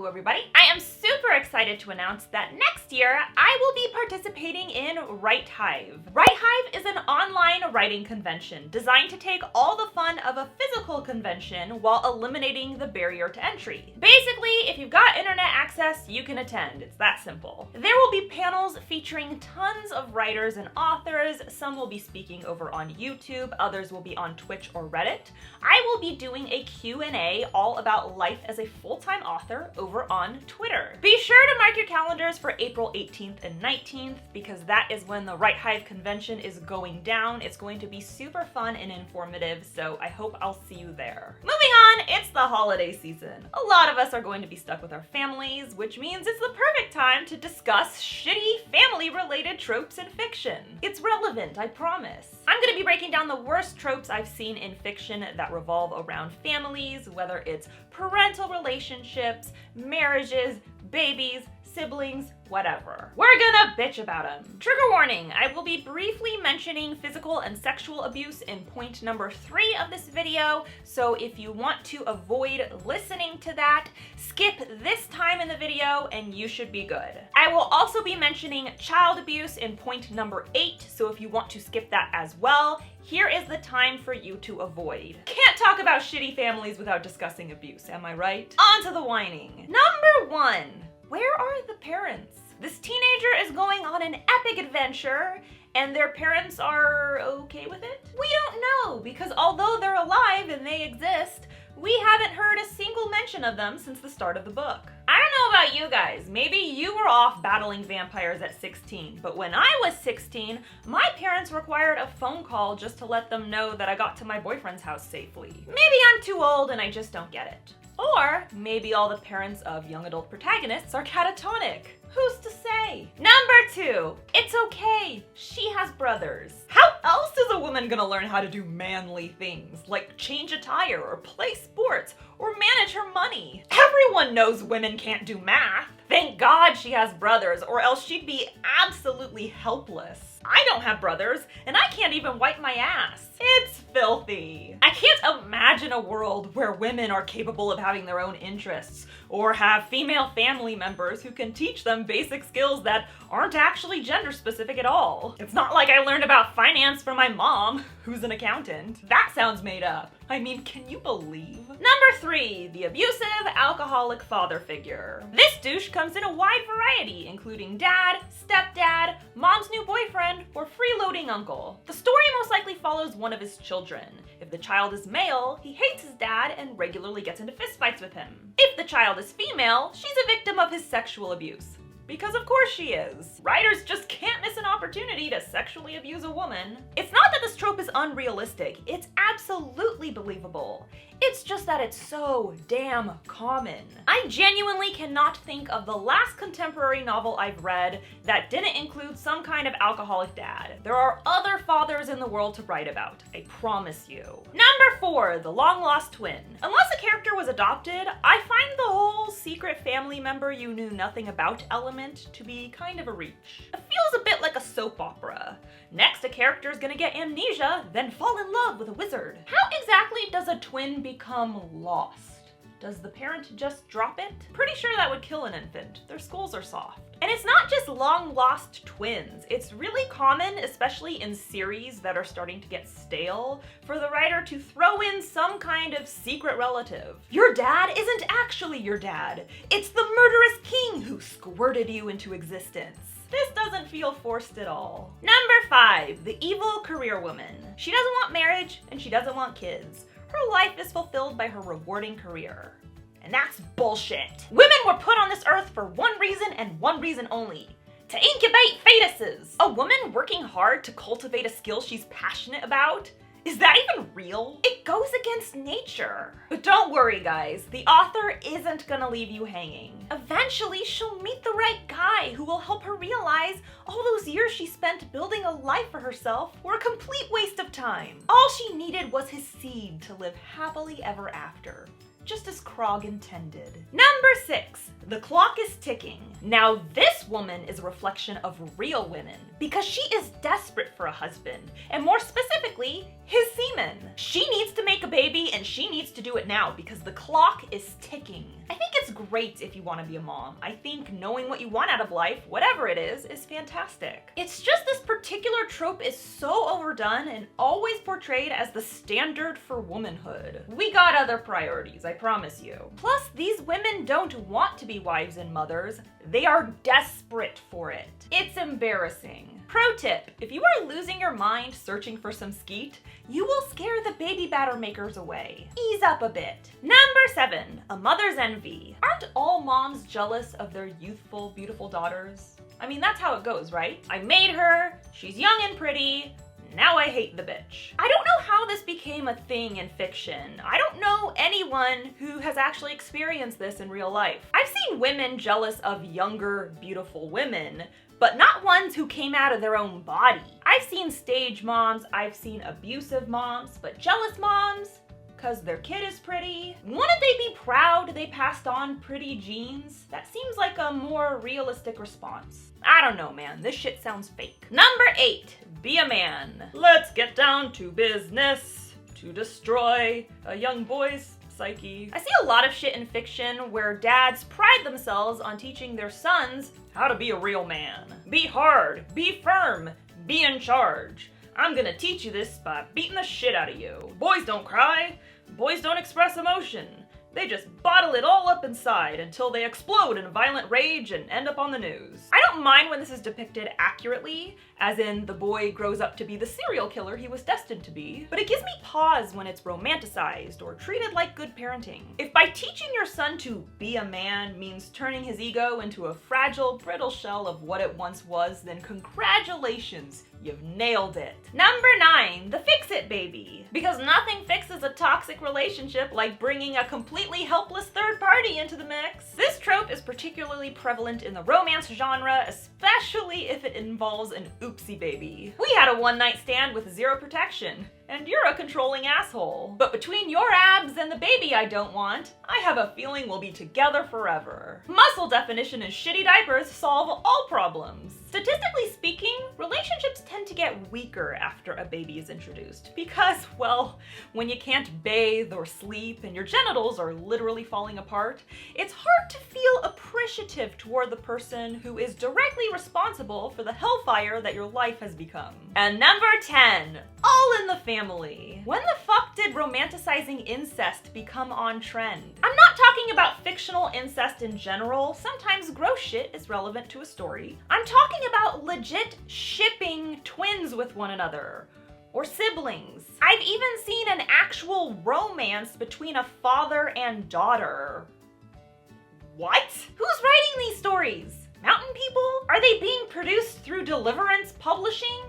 Hello everybody! I am super excited to announce that next year I will be participating in WriteHive. WriteHive is an online writing convention designed to take all the fun of a physical convention while eliminating the barrier to entry. Basically, if you've got internet access, you can attend. It's that simple. There will be panels featuring tons of writers and authors. Some will be speaking over on YouTube, others will be on Twitch or Reddit. I will be doing a Q&A all about life as a full-time author over on Twitter. Be sure to mark your calendars for April 18th and 19th because that is when the WriteHive convention is going down. It's going to be super fun and informative, so I hope I'll see you there. Moving on, it's the holiday season. A lot of us are going to be stuck with our families, which means it's the perfect time to discuss shitty family-related tropes in fiction. It's relevant, I promise. I'm gonna be breaking down the worst tropes I've seen in fiction that revolve around families, whether it's parental relationships, marriages, babies, siblings, whatever. We're gonna bitch about them. Trigger warning, I will be briefly mentioning physical and sexual abuse in point number 3 of this video, so if you want to avoid listening to that, skip this time in the video and you should be good. I will also be mentioning child abuse in point number 8, so if you want to skip that as well, here is the time for you to avoid. Can't talk about shitty families without discussing abuse, am I right? On to the whining. Number 1. Where are the parents? This teenager is going on an epic adventure and their parents are okay with it? We don't know, because although they're alive and they exist, we haven't heard a single mention of them since the start of the book. I don't know about you guys, maybe you were off battling vampires at 16, but when I was 16, my parents required a phone call just to let them know that I got to my boyfriend's house safely. Maybe I'm too old and I just don't get it. Or maybe all the parents of young adult protagonists are catatonic. Who's to say? Number 2, it's okay. She has brothers. How else is a woman gonna learn how to do manly things, like change a tire or play sports or manage her money? Everyone knows women can't do math. Thank God she has brothers, or else she'd be absolutely helpless. I don't have brothers, and I can't even wipe my ass. It's filthy. I can't imagine a world where women are capable of having their own interests, or have female family members who can teach them basic skills that aren't actually gender specific at all. It's not like I learned about finance from my mom, who's an accountant. That sounds made up. I mean, can you believe? Number 3, the abusive, alcoholic father figure. This douche comes in a wide variety, including dad, stepdad, mom's new boyfriend, or freeloading uncle. The story most likely follows one of his children. If the child is male, he hates his dad and regularly gets into fistfights with him. If the child is female, she's a victim of his sexual abuse. Because of course she is. Writers just can't miss an opportunity to sexually abuse a woman. It's not that this trope is unrealistic, it's absolutely believable. It's just that it's so damn common. I genuinely cannot think of the last contemporary novel I've read that didn't include some kind of alcoholic dad. There are other fathers in the world to write about, I promise you. Number 4, the long-lost twin. Unless a character was adopted, I find the whole secret family member you knew nothing about element to be kind of a reach. It feels a bit like a soap opera. Next, a character is gonna get amnesia, then fall in love with a wizard. How exactly does a twin become lost? Does the parent just drop it? Pretty sure that would kill an infant. Their skulls are soft. And it's not just long-lost twins. It's really common, especially in series that are starting to get stale, for the writer to throw in some kind of secret relative. Your dad isn't actually your dad. It's the murderous king who squirted you into existence. This doesn't feel forced at all. Number 5, the evil career woman. She doesn't want marriage and she doesn't want kids. Her life is fulfilled by her rewarding career. And that's bullshit. Women were put on this earth for one reason and one reason only: to incubate fetuses. A woman working hard to cultivate a skill she's passionate about? Is that even real? It goes against nature. But don't worry guys, the author isn't gonna leave you hanging. Eventually she'll meet the right guy who will help her realize all those years she spent building a life for herself were a complete waste of time. All she needed was his seed to live happily ever after. Just as Krog intended. Number 6, the clock is ticking. Now this woman is a reflection of real women because she is desperate for a husband, and more specifically, his semen. She needs to make a baby and she needs to do it now because the clock is ticking. I think it's great if you want to be a mom. I think knowing what you want out of life, whatever it is fantastic. It's just this particular trope is so overdone and always portrayed as the standard for womanhood. We got other priorities, I promise you. Plus, these women don't want to be wives and mothers. They are desperate for it. It's embarrassing. Pro tip, if you are losing your mind searching for some skeet, you will scare the baby batter makers away. Ease up a bit. Number 7, a mother's envy. Aren't all moms jealous of their youthful, beautiful daughters? I mean, that's how it goes, right? I made her, she's young and pretty, now I hate the bitch. I don't know how this became a thing in fiction. I don't know anyone who has actually experienced this in real life. I've seen women jealous of younger, beautiful women, but not ones who came out of their own body. I've seen stage moms, I've seen abusive moms, but jealous moms, because their kid is pretty. Wouldn't they be proud they passed on pretty genes? That seems like a more realistic response. I don't know, man. This shit sounds fake. Number 8, be a man. Let's get down to business to destroy a young boy's psyche. I see a lot of shit in fiction where dads pride themselves on teaching their sons how to be a real man. Be hard, be firm, be in charge. I'm gonna teach you this by beating the shit out of you. Boys don't cry. Boys don't express emotion. They just bottle it all up inside until they explode in violent rage and end up on the news. I don't mind when this is depicted accurately, as in the boy grows up to be the serial killer he was destined to be, but it gives me pause when it's romanticized or treated like good parenting. If by teaching your son to be a man means turning his ego into a fragile, brittle shell of what it once was, then congratulations, you've nailed it. Number 9, the FixIt Baby. Because nothing fixes a toxic relationship like bringing a completely helpless third party into the mix. This trope is particularly prevalent in the romance genre, especially if it involves an oopsie baby. We had a one-night stand with zero protection, and you're a controlling asshole. But between your abs and the baby I don't want, I have a feeling we'll be together forever. Muscle definition and shitty diapers solve all problems. Statistically speaking, relationships tend to get weaker after a baby is introduced because, well, when you can't bathe or sleep and your genitals are literally falling apart, it's hard to feel appreciative toward the person who is directly responsible for the hellfire that your life has become. And number 10, all in the family. When the fuck did romanticizing incest become on trend? I'm not talking about fictional incest in general. Sometimes gross shit is relevant to a story. I'm talking about legit shipping twins with one another, or siblings. I've even seen an actual romance between a father and daughter. What? Who's writing these stories? Mountain people? Are they being produced through Deliverance Publishing?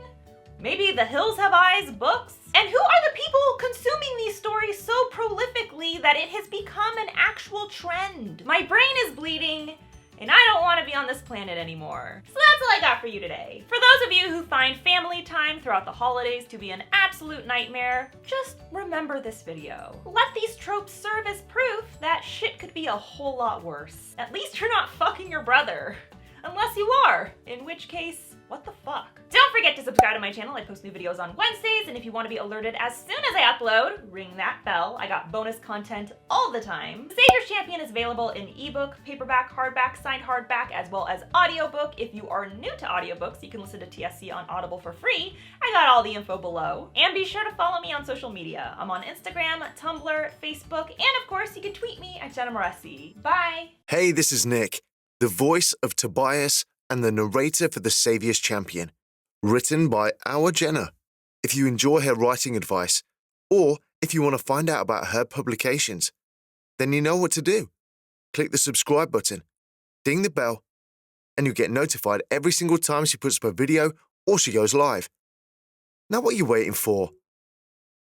Maybe The Hills Have Eyes books? And who are the people consuming these stories so prolifically that it has become an actual trend? My brain is bleeding, and I don't want to be on this planet anymore. So that's all I got for you today. For those of you who find family time throughout the holidays to be an absolute nightmare, just remember this video. Let these tropes serve as proof that shit could be a whole lot worse. At least you're not fucking your brother. Unless you are, in which case, what the fuck? Don't forget to subscribe to my channel. I post new videos on Wednesdays, and if you want to be alerted as soon as I upload, ring that bell. I got bonus content all the time. Savior's Champion is available in ebook, paperback, hardback, signed hardback, as well as audiobook. If you are new to audiobooks, you can listen to TSC on Audible for free. I got all the info below. And be sure to follow me on social media. I'm on Instagram, Tumblr, Facebook, and of course, you can tweet me at Jenna Moreci. Bye! Hey, this is Nick, the voice of Tobias and the narrator for The Savior's Champion, written by our Jenna. If you enjoy her writing advice, or if you want to find out about her publications, then you know what to do. Click the subscribe button, ding the bell, and you'll get notified every single time she puts up a video or she goes live. Now what are you waiting for?